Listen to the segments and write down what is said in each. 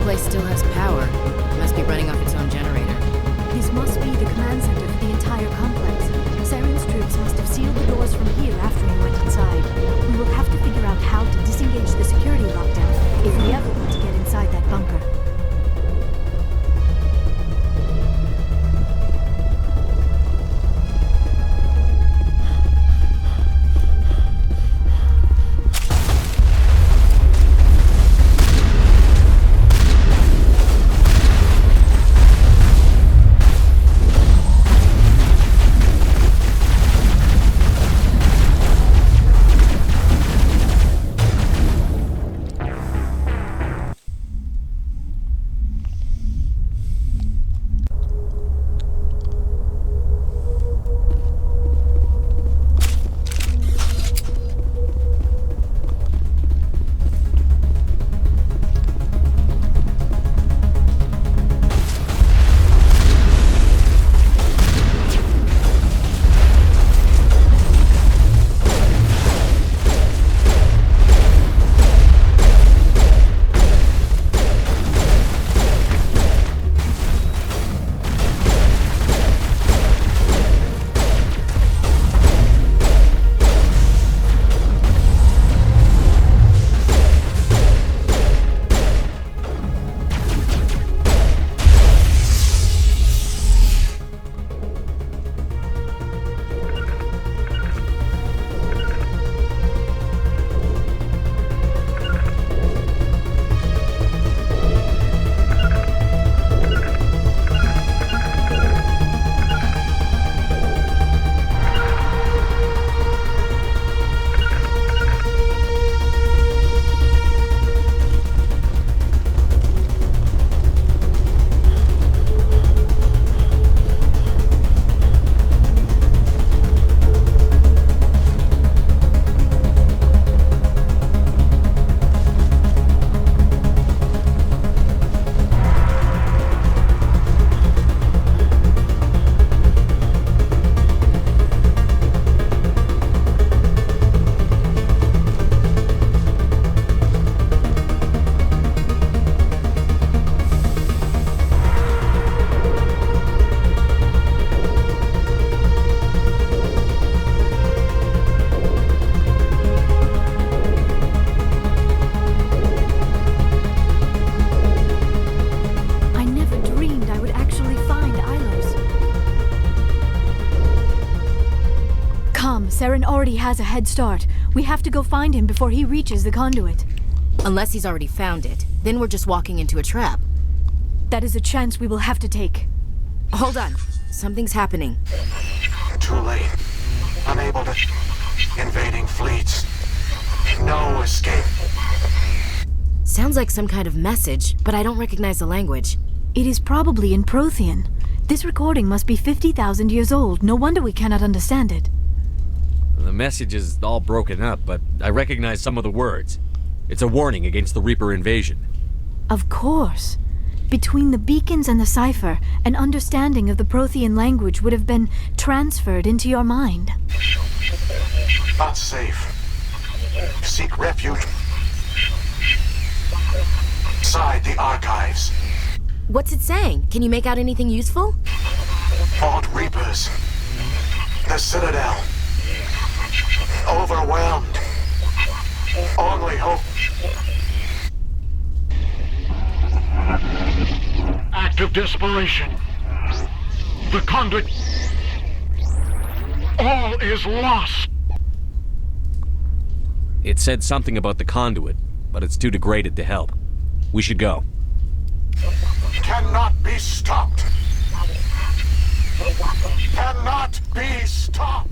place still has power. It must be running off its own generator. This must be the command center for the entire complex. Saren's troops must have sealed the doors from here after he went inside. We will have to figure out how to disengage the security lockdown if we ever want to get inside that bunker. Saren already has a head start. We have to go find him before he reaches the conduit. Unless he's already found it. Then we're just walking into a trap. That is a chance we will have to take. Hold on. Something's happening. Too late. Unable to... Invading fleets. No escape. Sounds like some kind of message, but I don't recognize the language. It is probably in Prothean. This recording must be 50,000 years old. No wonder we cannot understand it. The message is all broken up, but I recognize some of the words. It's a warning against the Reaper invasion. Of course. Between the beacons and the cipher, an understanding of the Prothean language would have been transferred into your mind. Not safe. Seek refuge inside the archives. What's it saying? Can you make out anything useful? Fought Reapers. The Citadel. Overwhelmed. Only hope. Act of desperation. The conduit. All is lost. It said something about the conduit, but it's too degraded to help. We should go. Cannot be stopped. Cannot be stopped.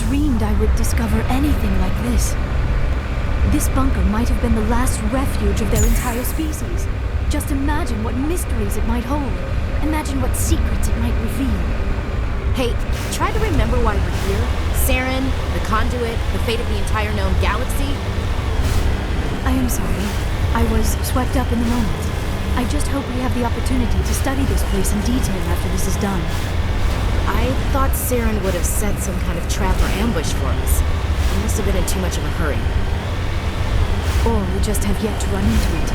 dreamed I would discover anything like this. This bunker might have been the last refuge of their entire species. Just imagine what mysteries it might hold. Imagine what secrets it might reveal. Hey, try to remember why we're here. Saren, the conduit, the fate of the entire known galaxy. I am sorry. I was swept up in the moment. I just hope we have the opportunity to study this place in detail after this is done. I thought Saren would have set some kind of trap or ambush for us. He must have been in too much of a hurry. Or we just have yet to run into it.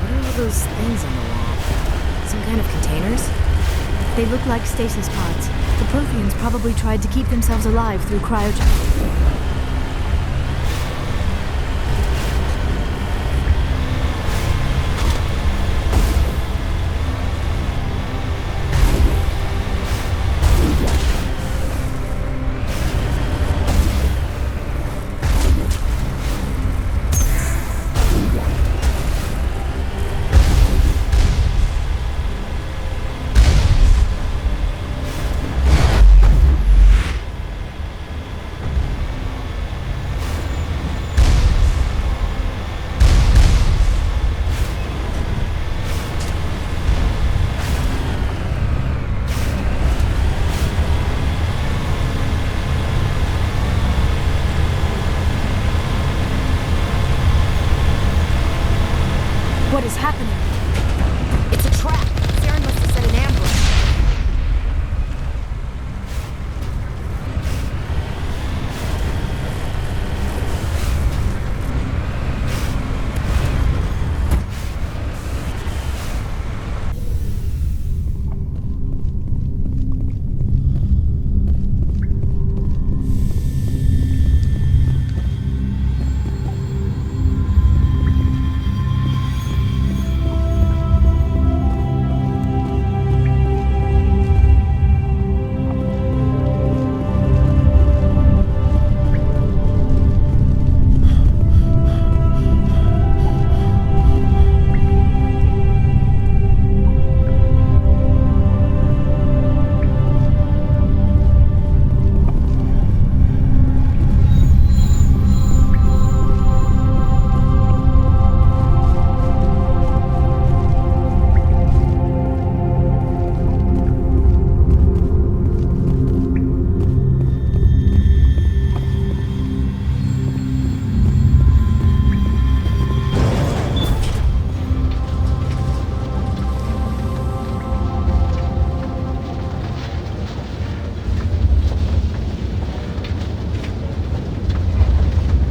What are all those things on the wall? Some kind of containers? They look like stasis pods. The Protheans probably tried to keep themselves alive through cryogen. What is happening? It's a trap! Saren must have set an ambush.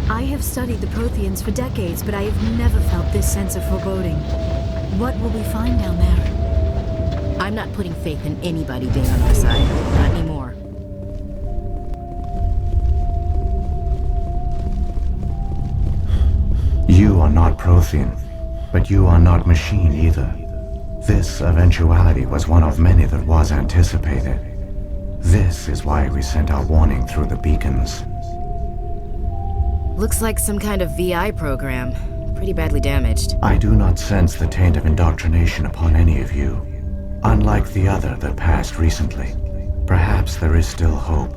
I have studied the Protheans for decades, but I have never felt this sense of foreboding. What will we find down there? I'm not putting faith in anybody being on our side. Not anymore. You are not Prothean, but you are not machine either. This eventuality was one of many that was anticipated. This is why we sent our warning through the beacons. Looks like some kind of VI program. Pretty badly damaged. I do not sense the taint of indoctrination upon any of you. Unlike the other that passed recently. Perhaps there is still hope.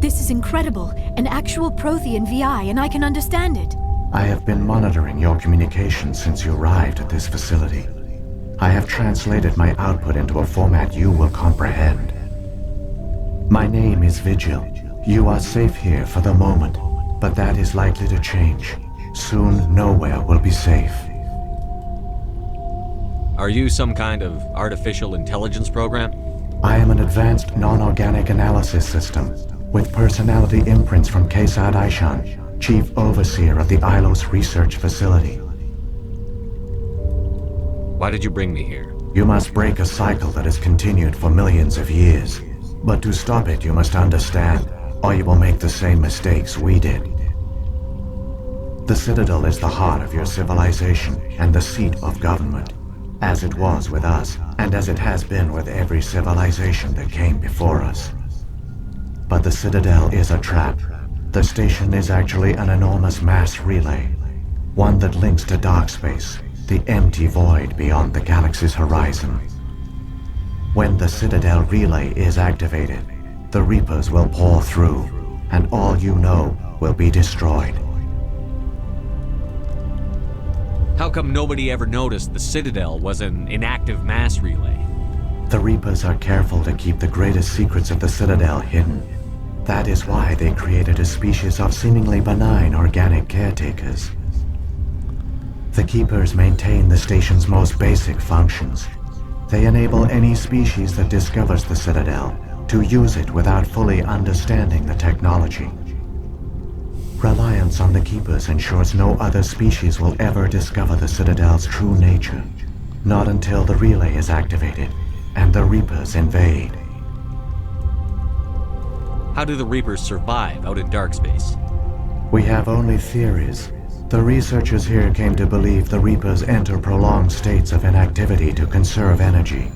This is incredible. An actual Prothean VI, and I can understand it. I have been monitoring your communications since you arrived at this facility. I have translated my output into a format you will comprehend. My name is Vigil. You are safe here for the moment, but that is likely to change. Soon, nowhere will be safe. Are you some kind of artificial intelligence program? I am an advanced non-organic analysis system, with personality imprints from Kesad Aishan, Chief Overseer of the Ilos Research Facility. Why did you bring me here? You must break a cycle that has continued for millions of years. But to stop it, you must understand, or you will make the same mistakes we did. The Citadel is the heart of your civilization and the seat of government, as it was with us, and as it has been with every civilization that came before us. But the Citadel is a trap. The station is actually an enormous mass relay, one that links to dark space, the empty void beyond the galaxy's horizon. When the Citadel relay is activated, the Reapers will pour through, and all you know will be destroyed. How come nobody ever noticed the Citadel was an inactive mass relay? The Reapers are careful to keep the greatest secrets of the Citadel hidden. That is why they created a species of seemingly benign organic caretakers. The Keepers maintain the station's most basic functions. They enable any species that discovers the Citadel to use it without fully understanding the technology. Reliance on the Keepers ensures no other species will ever discover the Citadel's true nature. Not until the relay is activated and the Reapers invade. How do the Reapers survive out in dark space? We have only theories. The researchers here came to believe the Reapers enter prolonged states of inactivity to conserve energy.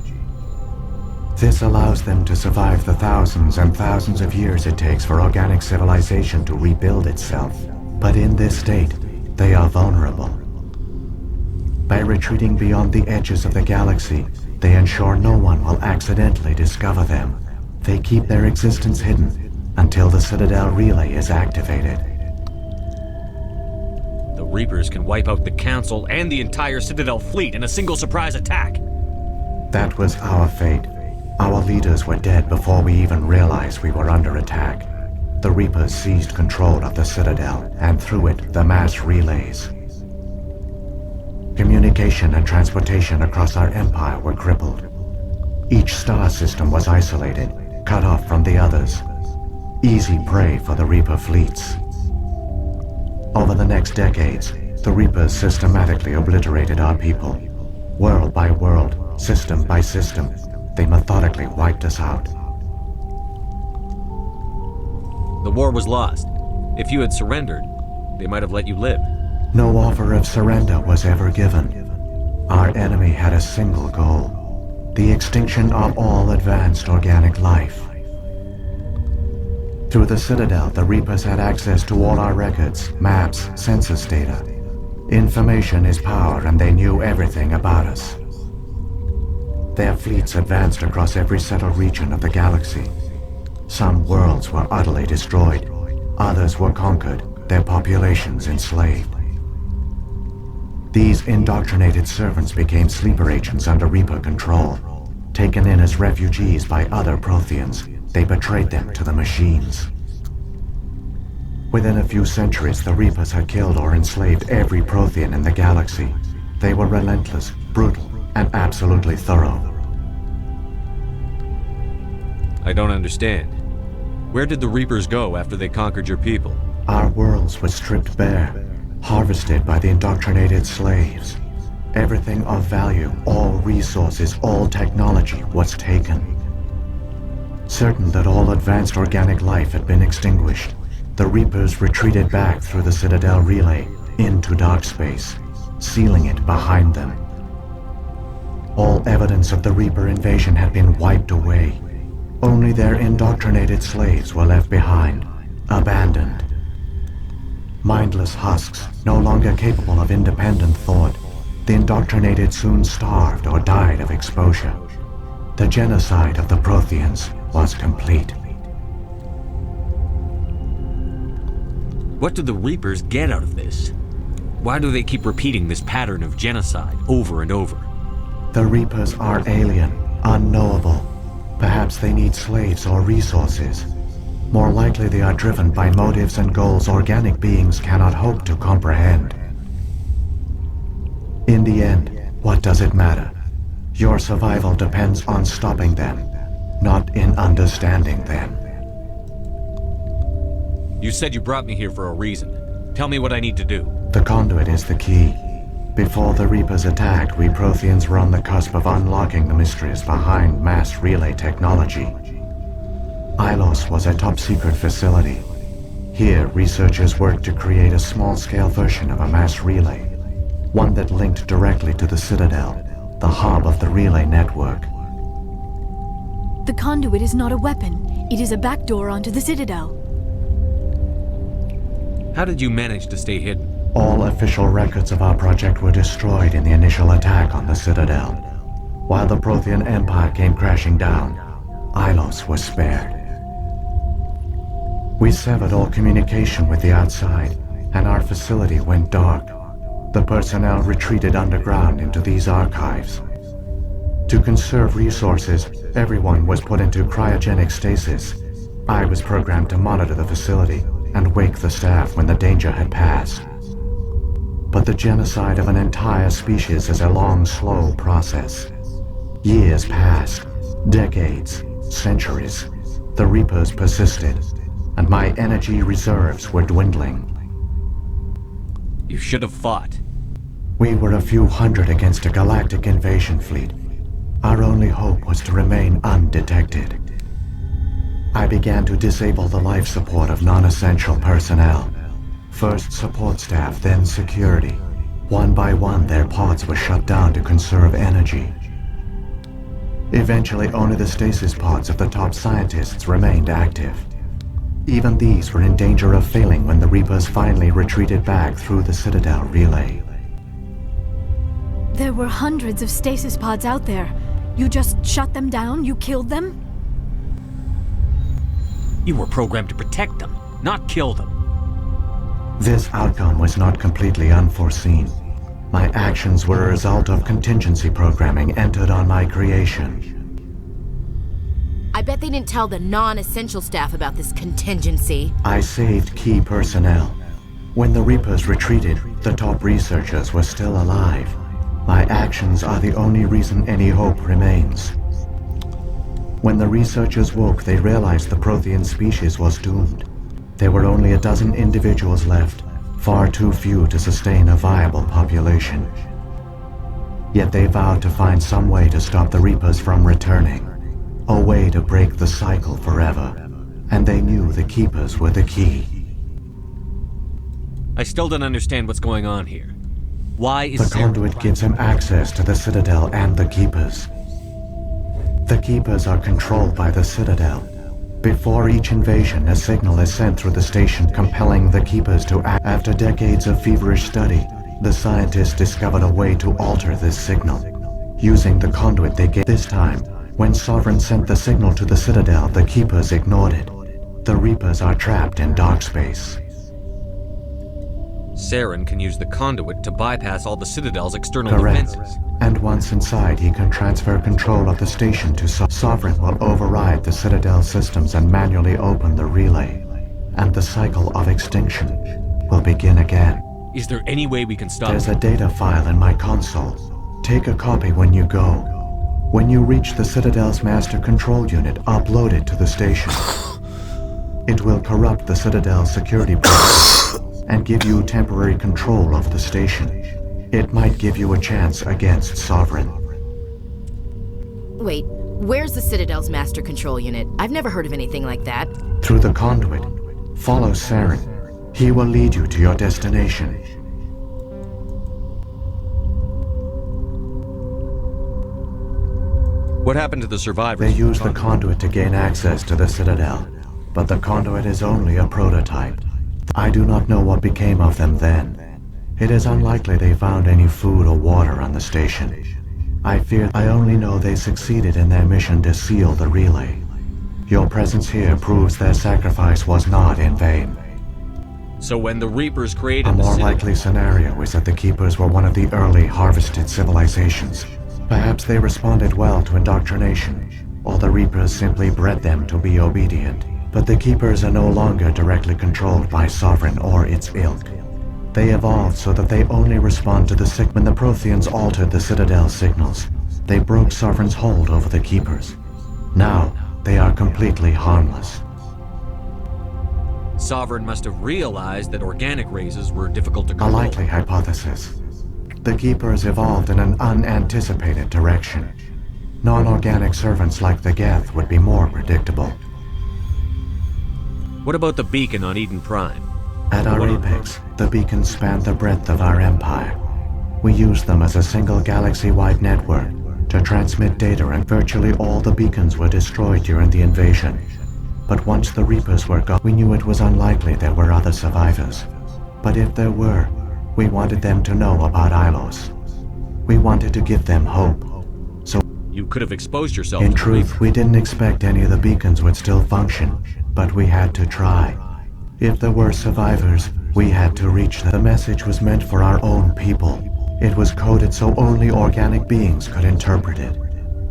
This allows them to survive the thousands and thousands of years it takes for organic civilization to rebuild itself. But in this state, they are vulnerable. By retreating beyond the edges of the galaxy, they ensure no one will accidentally discover them. They keep their existence hidden until the Citadel relay is activated. The Reapers can wipe out the Council and the entire Citadel fleet in a single surprise attack. That was our fate. Our leaders were dead before we even realized we were under attack. The Reapers seized control of the Citadel, and through it, the mass relays. Communication and transportation across our empire were crippled. Each star system was isolated, cut off from the others. Easy prey for the Reaper fleets. Over the next decades, the Reapers systematically obliterated our people. World by world, system by system, they methodically wiped us out. The war was lost. If you had surrendered, they might have let you live. No offer of surrender was ever given. Our enemy had a single goal: the extinction of all advanced organic life. Through the Citadel, the Reapers had access to all our records, maps, census data. Information is power, and they knew everything about us. Their fleets advanced across every settled region of the galaxy. Some worlds were utterly destroyed. Others were conquered, their populations enslaved. These indoctrinated servants became sleeper agents under Reaper control. Taken in as refugees by other Protheans, they betrayed them to the machines. Within a few centuries, the Reapers had killed or enslaved every Prothean in the galaxy. They were relentless, brutal, and absolutely thorough. I don't understand. Where did the Reapers go after they conquered your people? Our worlds were stripped bare, harvested by the indoctrinated slaves. Everything of value, all resources, all technology was taken. Certain that all advanced organic life had been extinguished, the Reapers retreated back through the Citadel relay into dark space, sealing it behind them. All evidence of the Reaper invasion had been wiped away. Only their indoctrinated slaves were left behind, abandoned. Mindless husks, no longer capable of independent thought, the indoctrinated soon starved or died of exposure. The genocide of the Protheans was complete. What do the Reapers get out of this? Why do they keep repeating this pattern of genocide over and over? The Reapers are alien, unknowable. Perhaps they need slaves or resources. More likely they are driven by motives and goals organic beings cannot hope to comprehend. In the end, what does it matter? Your survival depends on stopping them, not in understanding them. You said you brought me here for a reason. Tell me what I need to do. The conduit is the key. Before the Reapers attacked, we Protheans were on the cusp of unlocking the mysteries behind mass relay technology. Ilos was a top-secret facility. Here, researchers worked to create a small-scale version of a mass relay, one that linked directly to the Citadel, the hub of the relay network. The conduit is not a weapon. It is a back door onto the Citadel. How did you manage to stay hidden? All official records of our project were destroyed in the initial attack on the Citadel. While the Prothean Empire came crashing down, Ilos was spared. We severed all communication with the outside, and our facility went dark. The personnel retreated underground into these archives. To conserve resources, everyone was put into cryogenic stasis. I was programmed to monitor the facility and wake the staff when the danger had passed. But the genocide of an entire species is a long, slow process. Years passed, decades, centuries. The Reapers persisted, and my energy reserves were dwindling. You should have fought. We were a few hundred against a galactic invasion fleet. Our only hope was to remain undetected. I began to disable the life support of non-essential personnel. First support staff, then security. One by one, their pods were shut down to conserve energy. Eventually, only the stasis pods of the top scientists remained active. Even these were in danger of failing when the Reapers finally retreated back through the Citadel relay. There were hundreds of stasis pods out there. You just shut them down? You killed them? You were programmed to protect them, not kill them. This outcome was not completely unforeseen. My actions were a result of contingency programming entered on my creation. I bet they didn't tell the non-essential staff about this contingency. I saved key personnel. When the Reapers retreated, the top researchers were still alive. My actions are the only reason any hope remains. When the researchers woke, they realized the Prothean species was doomed. There were only a dozen individuals left, far too few to sustain a viable population. Yet they vowed to find some way to stop the Reapers from returning, a way to break the cycle forever, and they knew the Keepers were the key. I still don't understand what's going on here. Why is The conduit gives him access to the Citadel and the Keepers. The Keepers are controlled by the Citadel. Before each invasion, a signal is sent through the station compelling the Keepers to act. After decades of feverish study, the scientists discovered a way to alter this signal. Using the conduit they gave this time, when Sovereign sent the signal to the Citadel, the Keepers ignored it. The Reapers are trapped in dark space. Saren can use the conduit to bypass all the Citadel's external Correct. defenses. And once inside, he can transfer control of the station to Sovereign will override the Citadel systems and manually open the relay. And the cycle of extinction will begin again. Is there any way we can stop There's it? a data file in my console. Take a copy when you go. When you reach the Citadel's master control unit, upload it to the station. It will corrupt the Citadel's security program and give you temporary control of the station. It might give you a chance against Sovereign. Wait, where's the Citadel's master control unit? I've never heard of anything like that. Through the conduit, follow Saren. He will lead you to your destination. What happened to the survivors? They use the conduit to gain access to the Citadel, but the conduit is only a prototype. I do not know what became of them then. It is unlikely they found any food or water on the station. I only know they succeeded in their mission to seal the relay. Your presence here proves their sacrifice was not in vain. So when the Reapers created A the more Citadel... likely scenario is that the Keepers were one of the early harvested civilizations. Perhaps they responded well to indoctrination, or the Reapers simply bred them to be obedient. But the Keepers are no longer directly controlled by Sovereign or its ilk. They evolved so that they only respond to the sick. When the Protheans altered the Citadel signals, they broke Sovereign's hold over the Keepers. Now, they are completely harmless. Sovereign must have realized that organic races were difficult to A control. likely hypothesis. The Keepers evolved in an unanticipated direction. Non-organic servants like the Geth would be more predictable. What about the beacon on Eden Prime? At our apex, the beacons span the breadth of our empire. We use them as a single galaxy-wide network to transmit data, and virtually all the beacons were destroyed during the invasion. But once the Reapers were gone, we knew it was unlikely there were other survivors. But if there were, we wanted them to know about Ilos. We wanted to give them hope. So, You could have exposed yourself in to the truth, Reaper. we didn't expect any of the beacons would still function, but we had to try. If there were survivors, we had to reach them. The message was meant for our own people. It was coded so only organic beings could interpret it.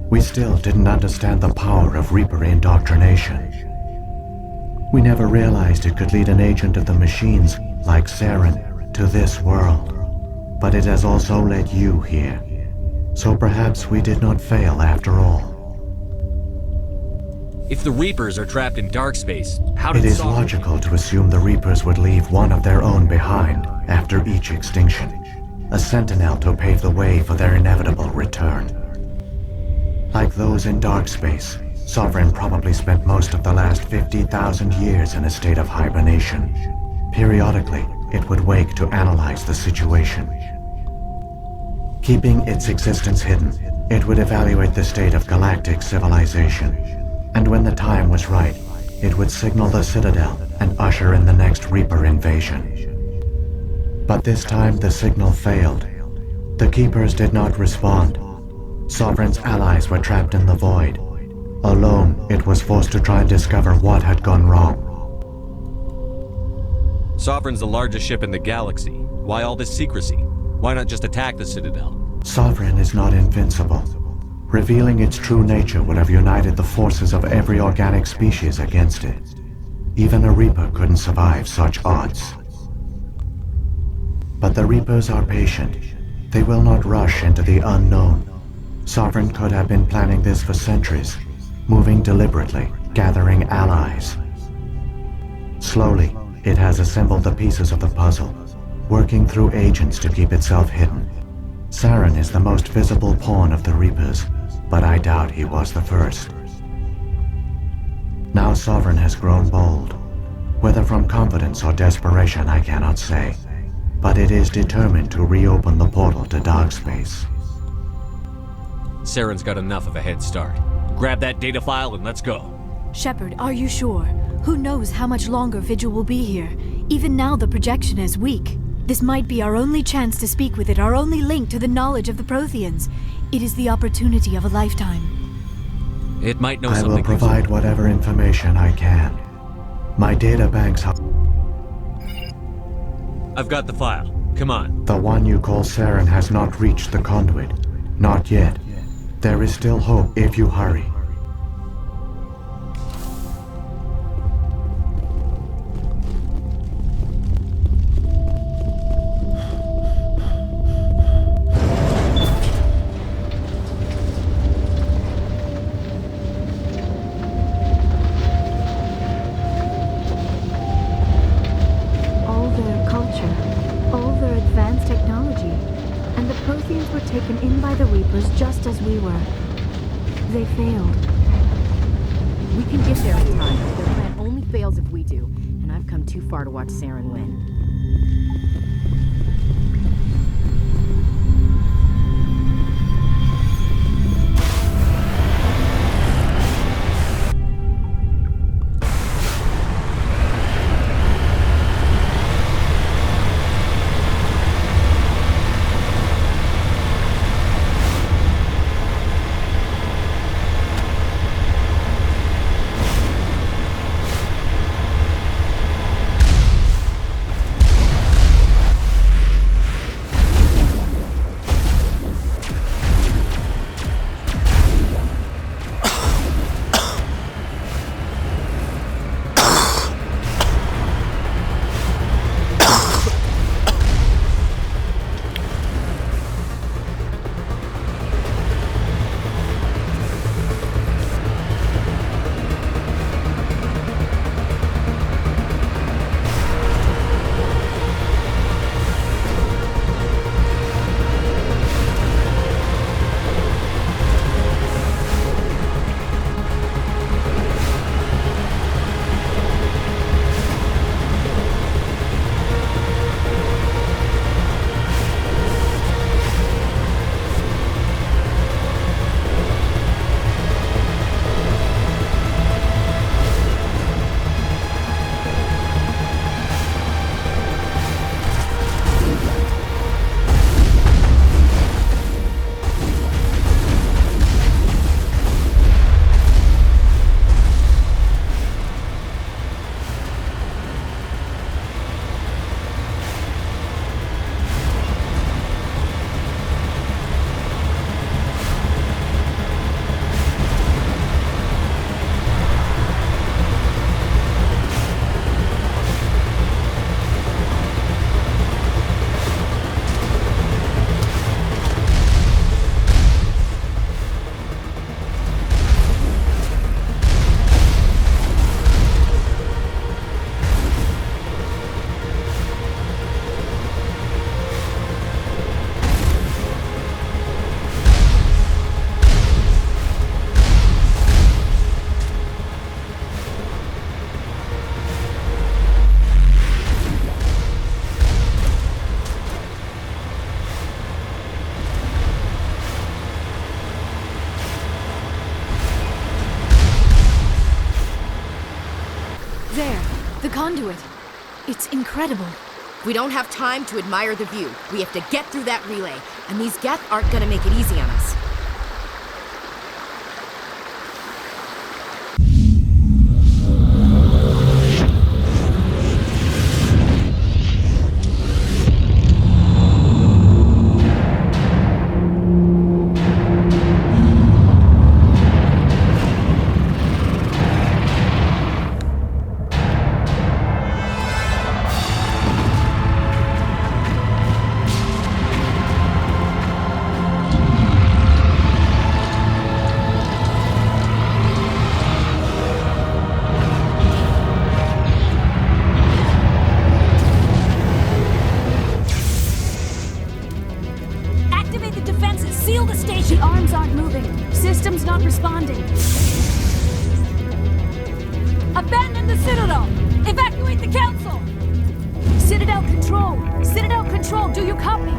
We still didn't understand the power of Reaper indoctrination. We never realized it could lead an agent of the machines, like Saren, to this world. But it has also led you here. So perhaps we did not fail after all. If the Reapers are trapped in dark space, how did It is Sovereign- logical to assume the Reapers would leave one of their own behind after each extinction. A sentinel to pave the way for their inevitable return. Like those in dark space, Sovereign probably spent most of the last 50,000 years in a state of hibernation. Periodically, it would wake to analyze the situation. Keeping its existence hidden, it would evaluate the state of galactic civilization. And when the time was right, it would signal the Citadel and usher in the next Reaper invasion. But this time the signal failed. The Keepers did not respond. Sovereign's allies were trapped in the void. Alone, it was forced to try and discover what had gone wrong. Sovereign's the largest ship in the galaxy. Why all this secrecy? Why not just attack the Citadel? Sovereign is not invincible. Revealing its true nature would have united the forces of every organic species against it. Even a Reaper couldn't survive such odds. But the Reapers are patient. They will not rush into the unknown. Sovereign could have been planning this for centuries, moving deliberately, gathering allies. Slowly, it has assembled the pieces of the puzzle, working through agents to keep itself hidden. Saren is the most visible pawn of the Reapers, but I doubt he was the first. Now Sovereign has grown bold. Whether from confidence or desperation, I cannot say. But it is determined to reopen the portal to dark space. Saren's got enough of a head start. Grab that data file and let's go. Shepard, are you sure? Who knows how much longer Vigil will be here? Even now the projection is weak. This might be our only chance to speak with it, our only link to the knowledge of the Protheans. It is the opportunity of a lifetime. It might know I will something. provide whatever information I can. My data banks are I've got the file. Come on. the one you call Saren has not reached the conduit. Not yet. There is still hope if you hurry. All their culture, all their advanced technology, and the Protheans were taken in by the Reapers just as we were. They failed. We can get there in time. Their plan only fails if we do, and I've come too far to watch Saren win. conduit. It's incredible. We don't have time to admire the view. We have to get through that relay, and these Geth aren't gonna make it easy on us. Seal the station! The arms aren't moving. System's not responding. Abandon the Citadel! Evacuate the Council! Citadel Control! Citadel Control, do you copy?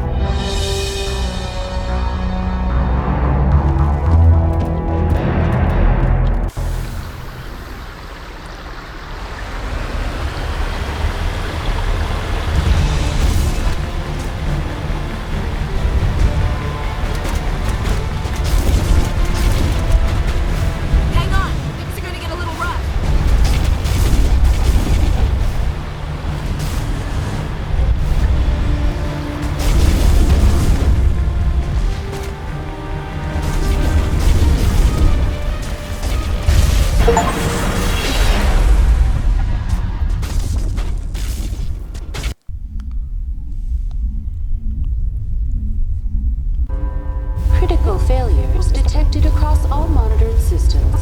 Critical failures detected across all monitored systems.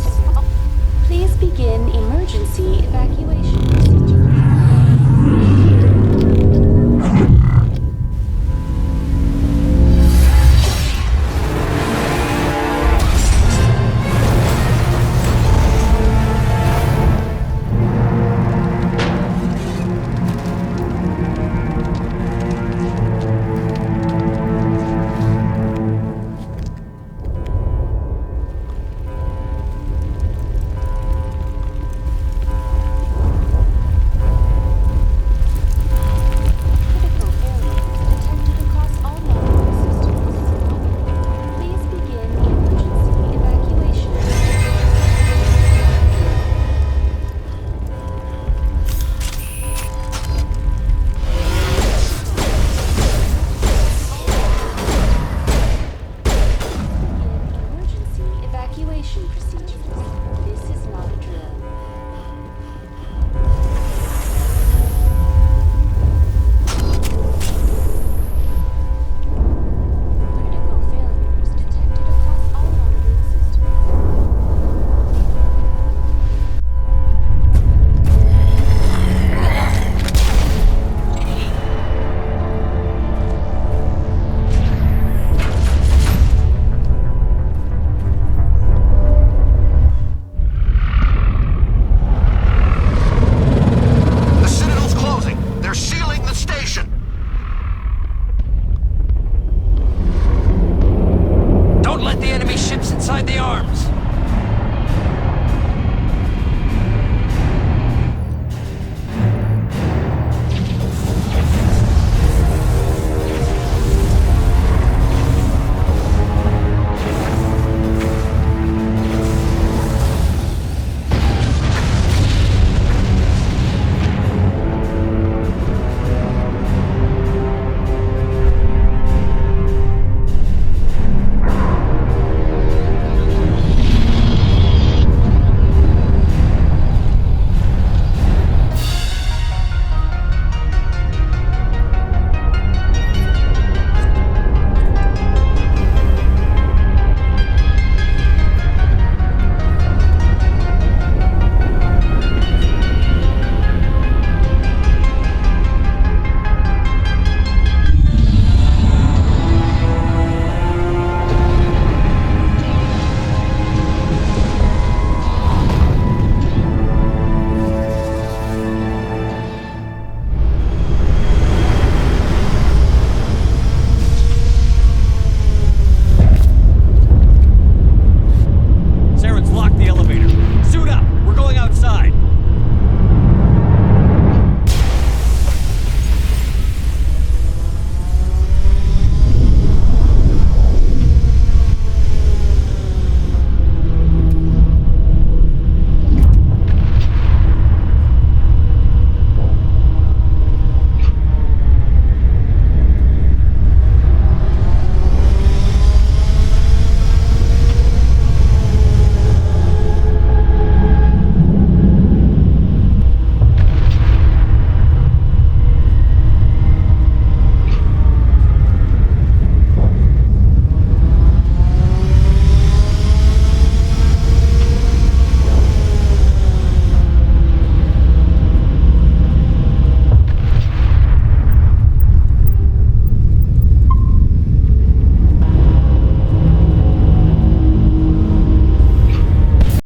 Please begin emergency evacuation.